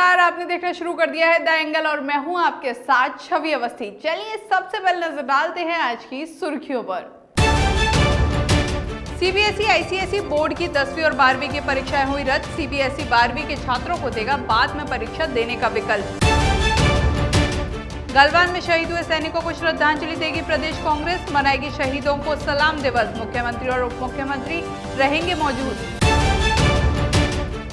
नमस्कार, आपने देखना शुरू कर दिया है द एंगल और मैं हूं आपके साथ छवि अवस्थी। चलिए सबसे पहले नजर डालते हैं आज की सुर्खियों पर। सीबीएसई आईसीएसई बोर्ड की 10वीं और 12वीं की परीक्षाएं हुई रद्द। सीबीएसई 12वीं के छात्रों को देगा बाद में परीक्षा देने का विकल्प। गलवान में शहीद हुए सैनिकों को श्रद्धांजलि देगी प्रदेश कांग्रेस, मनाएगी शहीदों को सलाम दिवस। मुख्यमंत्री और उप मुख्यमंत्री रहेंगे मौजूद।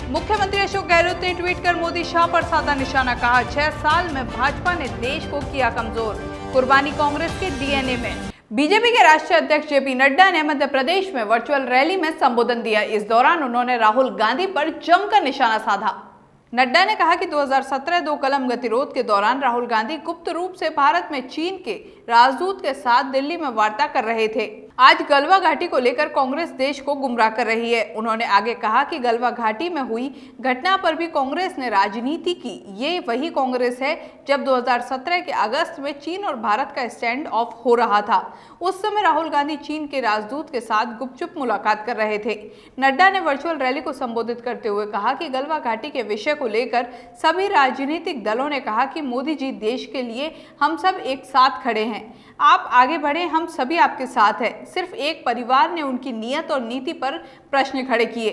मुख्यमंत्री अशोक गहलोत ने ट्वीट कर मोदी शाह पर साधा निशाना, कहा 6 साल में भाजपा ने देश को किया कमजोर, कुर्बानी कांग्रेस के डीएनए में। बीजेपी के राष्ट्रीय अध्यक्ष जेपी नड्डा ने मध्य प्रदेश में वर्चुअल रैली में संबोधन दिया। इस दौरान उन्होंने राहुल गांधी पर जमकर निशाना साधा। नड्डा ने कहा कि 2017 2 कलम गतिरोध के दौरान राहुल गांधी गुप्त रूप से भारत में चीन के राजदूत के साथ दिल्ली में वार्ता कर रहे थे। आज गलवा घाटी को लेकर कांग्रेस देश को गुमराह कर रही है। उन्होंने आगे कहा कि गलवा घाटी में हुई घटना पर भी कांग्रेस ने राजनीति की। ये वही कांग्रेस है जब 2017 के अगस्त में चीन और भारत का स्टैंड ऑफ हो रहा था। उस समय राहुल गांधी चीन के राजदूत के साथ गुपचुप मुलाकात कर रहे थे। नड्डा ने वर्चुअल रैली को संबोधित करते हुए कहा कि गलवा घाटी के विषय को लेकर सभी राजनीतिक दलों ने कहा कि मोदी जी देश के लिए हम सब एक साथ खड़े हैं, आप आगे बढ़े, हम सभी आपके साथ हैं। सिर्फ एक परिवार ने उनकी नीयत और नीति पर प्रश्न खड़े किए।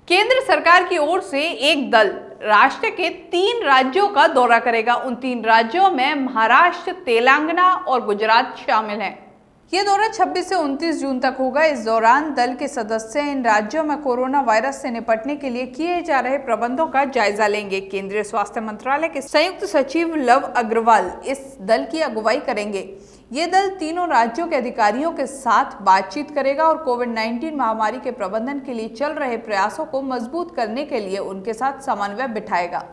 केंद्र सरकार की ओर से एक दल राष्ट्र के 3 राज्यों का दौरा करेगा। उन 3 राज्यों में महाराष्ट्र, तेलंगाना और गुजरात शामिल हैं। ये दौरा 26 से 29 जून तक होगा। इस दौरान दल के सदस्य इन राज्यों में कोरोना वायरस से निपटने के लिए किए जा रहे प्रबंधों का जायजा लेंगे। केंद्रीय स्वास्थ्य मंत्रालय के संयुक्त सचिव लव अग्रवाल इस दल की अगुवाई करेंगे। ये दल तीनों राज्यों के अधिकारियों के साथ बातचीत करेगा और कोविड-19 महामारी के प्रबंधन के लिए चल रहे प्रयासों को मजबूत करने के लिए उनके साथ समन्वय बिठाएगा।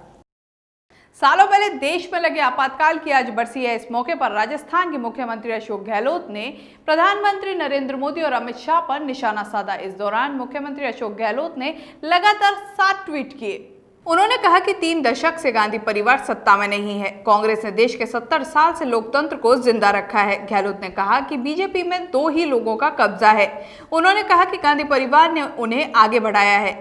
सालों पहले देश में लगे आपातकाल की आज बरसी है। इस मौके पर राजस्थान के मुख्यमंत्री अशोक गहलोत ने प्रधानमंत्री नरेंद्र मोदी और अमित शाह पर निशाना साधा। इस दौरान मुख्यमंत्री अशोक गहलोत ने लगातार 7 ट्वीट किए। उन्होंने कहा कि 3 दशक से गांधी परिवार सत्ता में नहीं है। कांग्रेस ने देश के 70 साल से लोकतंत्र को जिंदा रखा है। गहलोत ने कहा कि बीजेपी में 2 ही लोगों का कब्जा है। उन्होंने कहा कि गांधी परिवार ने उन्हें आगे बढ़ाया है।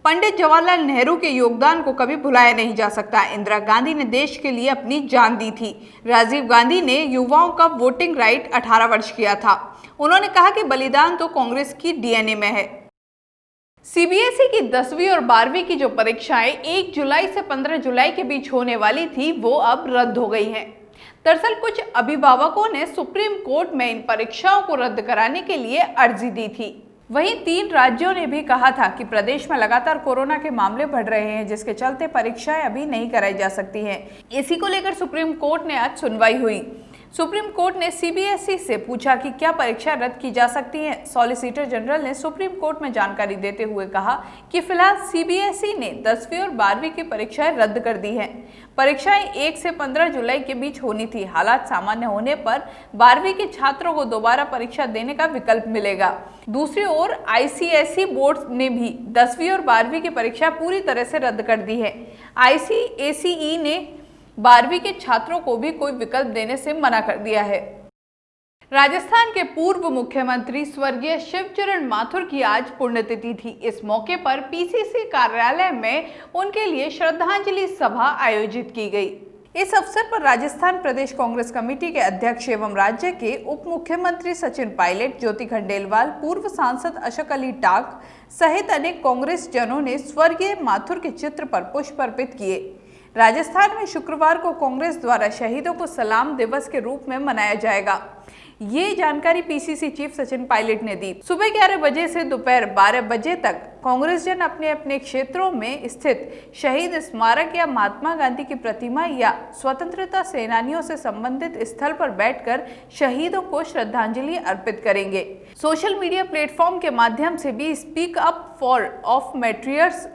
पंडित जवाहरलाल नेहरू के योगदान को कभी भुलाया नहीं जा सकता। इंदिरा गांधी ने देश के लिए अपनी जान दी थी। राजीव गांधी ने युवाओं का वोटिंग राइट 18 वर्ष किया था। उन्होंने कहा कि बलिदान तो कांग्रेस की डीएनए में है। सीबीएसई की 10वीं और 12वीं की जो परीक्षाएं 1 जुलाई से 15 जुलाई के बीच होने वाली थी, वो अब रद्द हो गई हैं। दरअसल कुछ अभिभावकों ने सुप्रीम कोर्ट में इन परीक्षाओं को रद्द कराने के लिए अर्जी दी थी। वहीं 3 राज्यों ने भी कहा था कि प्रदेश में लगातार कोरोना के मामले बढ़ रहे हैं, जिसके चलते परीक्षाएं अभी नहीं कराई जा सकती हैं। इसी को लेकर सुप्रीम कोर्ट ने आज सुनवाई हुई। सुप्रीम कोर्ट ने सीबीएसई से पूछा कि क्या परीक्षा रद्द की जा सकती है। सॉलिसिटर जनरल ने सुप्रीम कोर्ट में जानकारी देते हुए कहा कि फिलहाल सीबीएसई ने 10वीं और 12वीं की परीक्षाएं रद्द कर दी हैं। परीक्षाएं 1 से 15 जुलाई के बीच होनी थी। हालात सामान्य होने पर 12वीं के छात्रों को दोबारा परीक्षा देने का विकल्प मिलेगा। दूसरी ओर आईसीएसई बोर्ड ने भी 10वीं और 12वीं की परीक्षा पूरी तरह से रद्द कर दी है। आईसीएसई ने 12वीं के छात्रों को भी कोई विकल्प देने से मना कर दिया है। राजस्थान के पूर्व मुख्यमंत्री स्वर्गीय शिवचरण माथुर की आज पुण्यतिथि थी। इस मौके पर पीसीसी कार्यालय में उनके लिए श्रद्धांजलि सभा आयोजित की गई। इस अवसर पर राजस्थान प्रदेश कांग्रेस कमेटी के अध्यक्ष एवं राज्य के उप मुख्यमंत्री सचिन पायलट, ज्योति खंडेलवाल, पूर्व सांसद अशक अली टाक सहित अनेक कांग्रेस जनों ने स्वर्गीय माथुर के चित्र पर पुष्प अर्पित किए। राजस्थान में शुक्रवार को कांग्रेस द्वारा शहीदों को सलाम दिवस के रूप में मनाया जाएगा। ये जानकारी पीसीसी चीफ सचिन पायलट ने दी। सुबह 11 बजे से दोपहर 12 बजे तक कांग्रेस जन अपने अपने क्षेत्रों में स्थित शहीद स्मारक या महात्मा गांधी की प्रतिमा या स्वतंत्रता सेनानियों से संबंधित स्थल पर बैठकर शहीदों को श्रद्धांजलि अर्पित करेंगे। सोशल मीडिया प्लेटफॉर्म के माध्यम से भी स्पीक अप फॉर ऑफ मैट्रियर्स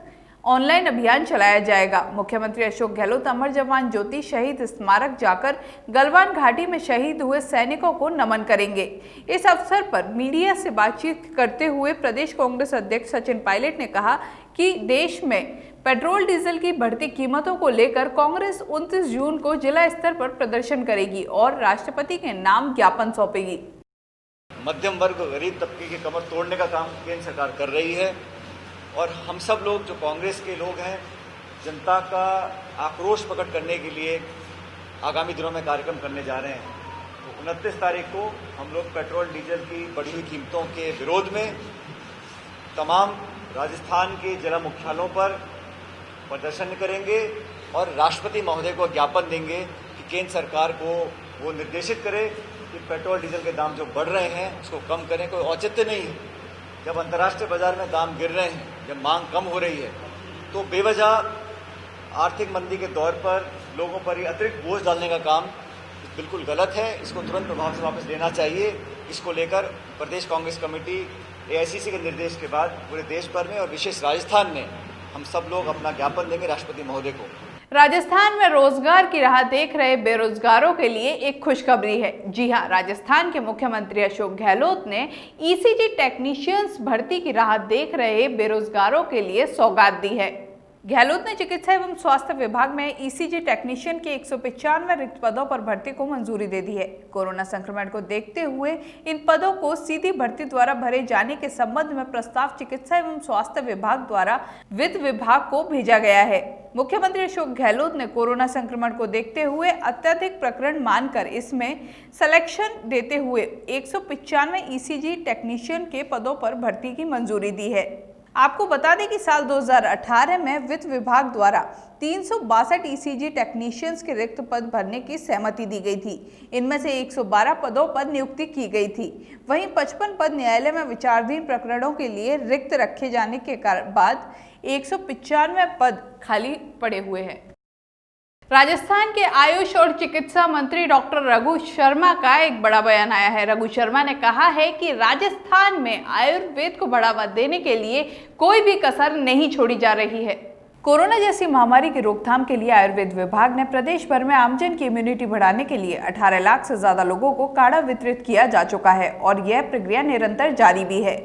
ऑनलाइन अभियान चलाया जाएगा। मुख्यमंत्री अशोक गहलोत अमर जवान ज्योति शहीद स्मारक जाकर गलवान घाटी में शहीद हुए सैनिकों को नमन करेंगे। इस अवसर पर मीडिया से बातचीत करते हुए प्रदेश कांग्रेस अध्यक्ष सचिन पायलट ने कहा कि देश में पेट्रोल डीजल की बढ़ती कीमतों को लेकर कांग्रेस 29 जून को जिला स्तर पर प्रदर्शन करेगी और राष्ट्रपति के नाम ज्ञापन सौंपेगी। मध्यम वर्ग गरीब तबके की कमर तोड़ने का काम केंद्र सरकार कर रही है और हम सब लोग जो कांग्रेस के लोग हैं जनता का आक्रोश प्रकट करने के लिए आगामी दिनों में कार्यक्रम करने जा रहे हैं। तो 29 तारीख को हम लोग पेट्रोल डीजल की बढ़ी हुई कीमतों के विरोध में तमाम राजस्थान के जिला मुख्यालयों पर प्रदर्शन करेंगे और राष्ट्रपति महोदय को ज्ञापन देंगे कि केंद्र सरकार को वो निर्देशित करे कि पेट्रोल डीजल के दाम जो बढ़ रहे हैं उसको कम करें। कोई औचित्य नहीं है जब अंतर्राष्ट्रीय बाजार में दाम गिर रहे हैं, जब मांग कम हो रही है, तो बेवजह आर्थिक मंदी के दौर पर लोगों पर ये अतिरिक्त बोझ डालने का काम बिल्कुल गलत है। इसको तुरंत प्रभाव से वापस लेना चाहिए। इसको लेकर प्रदेश कांग्रेस कमेटी एआईसीसी के निर्देश के बाद पूरे देश भर में और विशेष राजस्थान में हम सब लोग अपना ज्ञापन देंगे राष्ट्रपति महोदय को। राजस्थान में रोजगार की राह देख रहे बेरोजगारों के लिए एक खुशखबरी है। जी हां, राजस्थान के मुख्यमंत्री अशोक गहलोत ने ईसीजी टेक्नीशियंस भर्ती की राह देख रहे बेरोजगारों के लिए सौगात दी है। गहलोत ने चिकित्सा एवं स्वास्थ्य विभाग में ईसीजी टेक्नीशियन के 195 रिक्त पदों पर भर्ती को मंजूरी दे दी है। कोरोना संक्रमण को देखते हुए इन पदों को सीधी भर्ती द्वारा भरे जाने के संबंध में प्रस्ताव चिकित्सा एवं स्वास्थ्य विभाग द्वारा वित्त विभाग को भेजा गया है। मुख्यमंत्री अशोक गहलोत ने कोरोना संक्रमण को देखते हुए अत्यधिक प्रकरण मानकर इसमें सिलेक्शन देते हुए 195 ईसीजी टेक्नीशियन के पदों पर भर्ती की मंजूरी दी है। आपको बता दें कि साल 2018 में वित्त विभाग द्वारा 362 ईसीजी टेक्नीशियंस के रिक्त पद भरने की सहमति दी गई थी। इनमें से 112 पदों पर नियुक्ति की गई थी। वहीं 55 पद न्यायालय में विचाराधीन प्रकरणों के लिए रिक्त रखे जाने के बाद 195 पद खाली पड़े हुए हैं। राजस्थान के आयुष और चिकित्सा मंत्री डॉक्टर रघु शर्मा का एक बड़ा बयान आया है। रघु शर्मा ने कहा है कि राजस्थान में आयुर्वेद को बढ़ावा देने के लिए कोई भी कसर नहीं छोड़ी जा रही है। कोरोना जैसी महामारी की रोकथाम के लिए आयुर्वेद विभाग ने प्रदेश भर में आमजन की इम्यूनिटी बढ़ाने के लिए 18 लाख से ज्यादा लोगों को काढ़ा वितरित किया जा चुका है और यह प्रक्रिया निरंतर जारी भी है।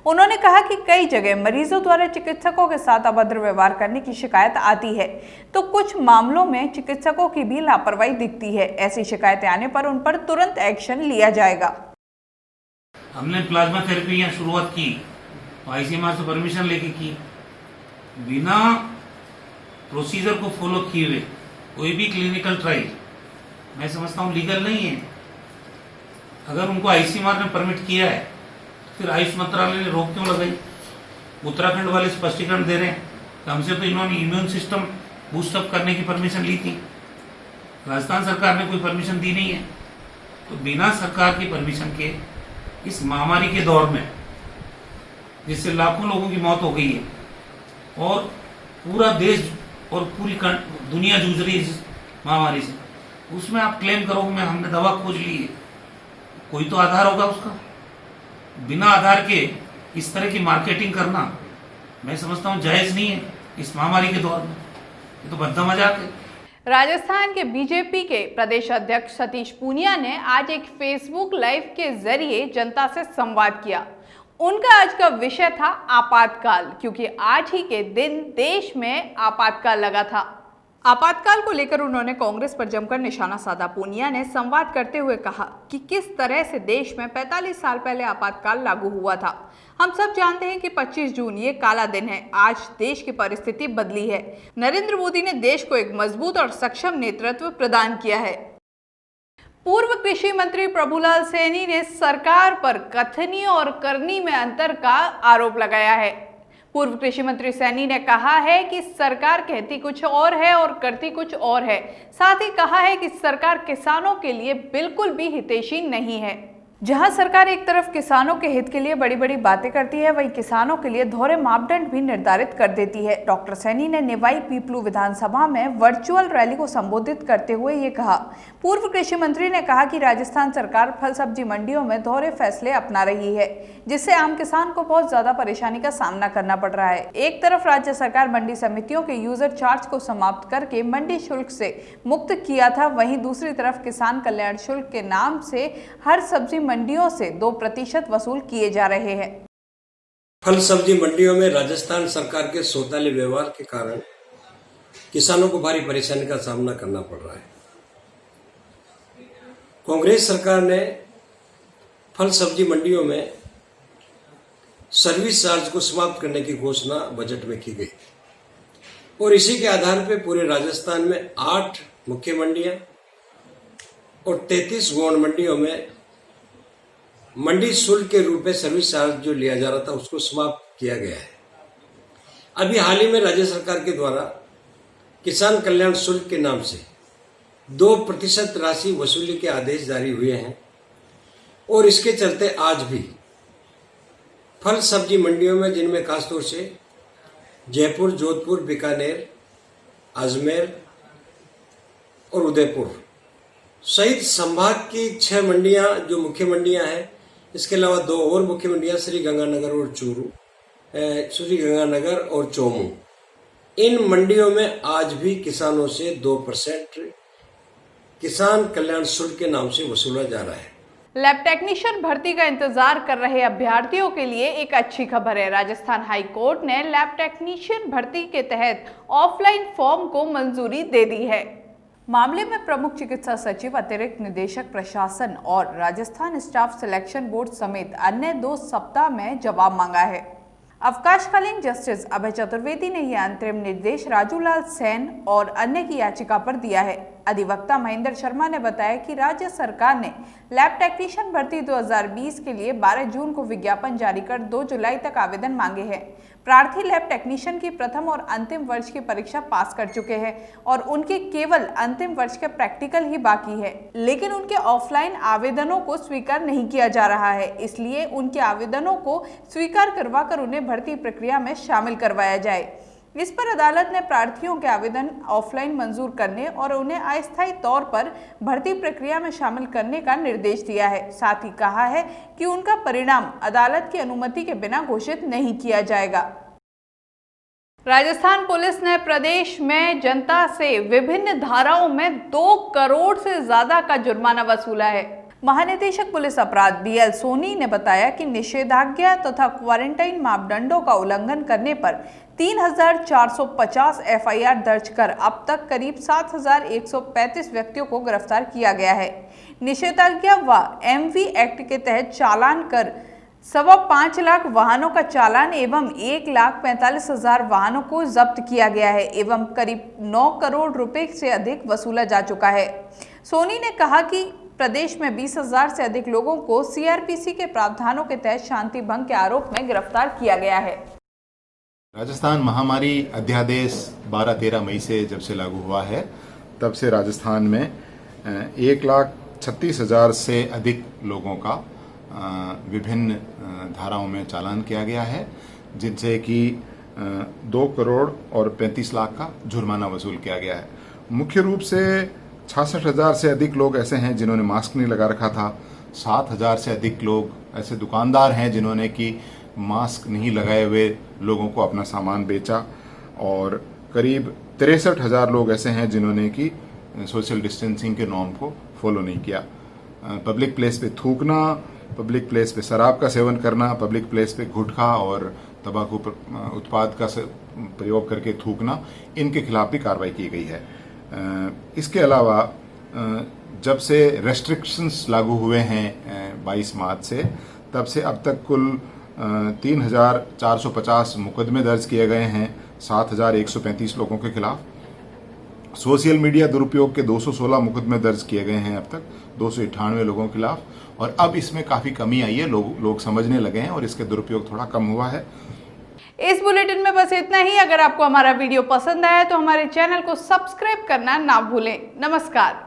उन्होंने कहा कि कई जगह मरीजों द्वारा चिकित्सकों के साथ अभद्र व्यवहार करने की शिकायत आती है, तो कुछ मामलों में चिकित्सकों की भी लापरवाही दिखती है। ऐसी शिकायतें आने पर उन पर तुरंत एक्शन लिया जाएगा। हमने प्लाज्मा थेरेपी यहाँ शुरुआत की, आईसीएमआर से परमिशन लेके की, बिना प्रोसीजर को फॉलो किए हुए कोई भी क्लिनिकल ट्रायल मैं समझता हूँ लीगल नहीं है। अगर उनको आईसीएमआर ने परमिट किया है फिर आयुष मंत्रालय ने रोक क्यों लगाई? उत्तराखंड वाले स्पष्टीकरण दे रहे हैं कि हमसे तो इन्होंने इम्यून सिस्टम बूस्टअप करने की परमिशन ली थी, राजस्थान सरकार ने कोई परमिशन दी नहीं है। तो बिना सरकार की परमिशन के इस महामारी के दौर में जिससे लाखों लोगों की मौत हो गई है और पूरा देश और पूरी दुनिया जूझ रही है इस महामारी से, उसमें आप क्लेम करो मैं हमने दवा खोज ली है, कोई तो आधार होगा उसका। बिना आधार के इस तरह की मार्केटिंग करना मैं समझता हूँ जायज नहीं है इस महामारी के दौर में। ये तो भद्दा मजाक है। राजस्थान के बीजेपी के प्रदेश अध्यक्ष सतीश पूनिया ने आज एक फेसबुक लाइव के जरिए जनता से संवाद किया। उनका आज का विषय था आपातकाल, क्योंकि आज ही के दिन देश में आपातकाल लगा था। आपातकाल को लेकर उन्होंने कांग्रेस पर जमकर निशाना साधा। पूनिया ने संवाद करते हुए कहा कि किस तरह से देश में 45 साल पहले आपातकाल लागू हुआ था। हम सब जानते हैं कि 25 जून ये काला दिन है। आज देश की परिस्थिति बदली है। नरेंद्र मोदी ने देश को एक मजबूत और सक्षम नेतृत्व प्रदान किया है। पूर्व कृषि मंत्री प्रभुलाल सैनी ने सरकार पर कथनी और करनी में अंतर का आरोप लगाया है। पूर्व कृषि मंत्री सैनी ने कहा है कि सरकार कहती कुछ और है और करती कुछ और है। साथ ही कहा है कि सरकार किसानों के लिए बिल्कुल भी हितैषी नहीं है। जहां सरकार एक तरफ किसानों के हित के लिए बड़ी बड़ी बातें करती है, वहीं किसानों के लिए दोहरे मापदंड भी निर्धारित कर देती है। डॉक्टर सैनी ने निवाई पीपलू विधानसभा में वर्चुअल रैली को संबोधित करते हुए ये कहा। पूर्व कृषि मंत्री ने कहा कि राजस्थान सरकार फल सब्जी मंडियों में दोहरे फैसले अपना रही है, जिससे आम किसान को बहुत ज्यादा परेशानी का सामना करना पड़ रहा है। एक तरफ राज्य सरकार मंडी समितियों के यूजर चार्ज को समाप्त करके मंडी शुल्क से मुक्त किया था, वहीं दूसरी तरफ किसान कल्याण शुल्क के नाम से हर सब्जी मंडियों से 2% वसूल किए जा रहे हैं। फल सब्जी मंडियों में राजस्थान सरकार के सौतेले व्यवहार के कारण किसानों को भारी परेशानी का सामना करना पड़ रहा है। कांग्रेस सरकार ने फल सब्जी मंडियों में सर्विस चार्ज को समाप्त करने की घोषणा बजट में की गई। और इसी के आधार पर पूरे राजस्थान में 8 मुख्य मंडियां और 33 गौण मंडियों में मंडी शुल्क के रूप में सर्विस चार्ज जो लिया जा रहा था उसको समाप्त किया गया है। अभी हाल ही में राज्य सरकार के द्वारा किसान कल्याण शुल्क के नाम से 2% राशि वसूली के आदेश जारी हुए हैं और इसके चलते आज भी फल सब्जी मंडियों में, जिनमें खासतौर से जयपुर, जोधपुर, बीकानेर, अजमेर और उदयपुर सहित संभाग की 6 मंडियां जो मुख्य मंडियां हैं, इसके अलावा 2 और मुख्य मंडियां श्री गंगानगर और चोमू, इन मंडियों में आज भी किसानों से 2% किसान कल्याण शुल्क के नाम से वसूला जा रहा है। लैब टेक्नीशियन भर्ती का इंतजार कर रहे अभ्यर्थियों के लिए एक अच्छी खबर है। राजस्थान हाई कोर्ट ने लैब टेक्नीशियन भर्ती के तहत ऑफलाइन फॉर्म को मंजूरी दे दी है। मामले में प्रमुख चिकित्सा सचिव, अतिरिक्त निदेशक प्रशासन और राजस्थान स्टाफ सिलेक्शन बोर्ड समेत अन्य 2 सप्ताह में जवाब मांगा है। अवकाशकालीन जस्टिस अभय चतुर्वेदी ने यह अंतरिम निर्देश राजूलाल सेन और अन्य की याचिका पर दिया है। अधिवक्ता महेंद्र शर्मा ने बताया कि राज्य सरकार ने लैब टेक्नीशियन भर्ती 2020 के लिए 12 जून को विज्ञापन जारी कर 2 जुलाई तक आवेदन मांगे हैं। प्रार्थी लैब टेक्नीशियन की प्रथम और अंतिम वर्ष की परीक्षा पास कर चुके हैं और उनके केवल अंतिम वर्ष के प्रैक्टिकल ही बाकी है, लेकिन उनके ऑफलाइन आवेदनों को स्वीकार नहीं किया जा रहा है। इसलिए उनके आवेदनों को स्वीकार करवाकर उन्हें भर्ती प्रक्रिया में शामिल करवाया जाए। इस पर अदालत ने प्रार्थियों के आवेदन ऑफलाइन मंजूर करने और उन्हें अस्थायी तौर पर भर्ती प्रक्रिया में शामिल करने का निर्देश दिया है। साथ ही कहा है कि उनका परिणाम अदालत की अनुमति के बिना घोषित नहीं किया जाएगा। राजस्थान पुलिस ने प्रदेश में जनता से विभिन्न धाराओं में 2 करोड़ से ज्यादा का जुर्माना वसूला है। महानिदेशक पुलिस अपराध BL सोनी ने बताया कि निषेधाज्ञा तथा क्वारंटाइन मापदंडों का उल्लंघन करने पर 3,450 FIR दर्ज कर अब तक करीब 7,135 व्यक्तियों को गिरफ्तार किया गया है। निषेधाज्ञा व MV एक्ट के तहत चालान कर 5.25 लाख वाहनों का चालान एवं 1,45,000 वाहनों को जब्त किया गया है एवं करीब 9 करोड़ रुपए से अधिक वसूला जा चुका है। सोनी ने कहा कि प्रदेश में 20,000 से अधिक लोगों को CRPC के प्रावधानों के तहत शांति भंग के आरोप में गिरफ्तार किया गया है। राजस्थान महामारी अध्यादेश 12-13 मई से जब से लागू हुआ है, तब से राजस्थान में 1,36,000 से अधिक लोगों का विभिन्न धाराओं में चालान किया गया है, जिनसे कि 2 करोड़ और 35 लाख का जुर्माना वसूल किया गया है। मुख्य रूप से 66,000 से अधिक लोग ऐसे हैं जिन्होंने मास्क नहीं लगा रखा था। 7,000 से अधिक लोग ऐसे दुकानदार हैं जिन्होंने कि मास्क नहीं लगाए हुए लोगों को अपना सामान बेचा और करीब 63,000 लोग ऐसे हैं जिन्होंने कि सोशल डिस्टेंसिंग के नॉर्म को फॉलो नहीं किया। पब्लिक प्लेस पे थूकना, पब्लिक प्लेस पे शराब का सेवन करना, पब्लिक प्लेस पे गुटखा और तंबाकू उत्पाद का प्रयोग करके थूकना, इनके खिलाफ भी कार्रवाई की गई है। इसके अलावा जब से रेस्ट्रिक्शंस लागू हुए हैं 22 मार्च से, तब से अब तक कुल 3,450 मुकदमे दर्ज किए गए हैं 7,135 लोगों के खिलाफ। सोशल मीडिया दुरुपयोग के 216 मुकदमे दर्ज किए गए हैं अब तक 298 लोगों के खिलाफ, और अब इसमें काफी कमी आई है, लोग समझने लगे हैं और इसके दुरुपयोग थोड़ा कम हुआ है। इस बुलेटिन में बस इतना ही। अगर आपको हमारा वीडियो पसंद आया तो हमारे चैनल को सब्सक्राइब करना ना भूलें। नमस्कार।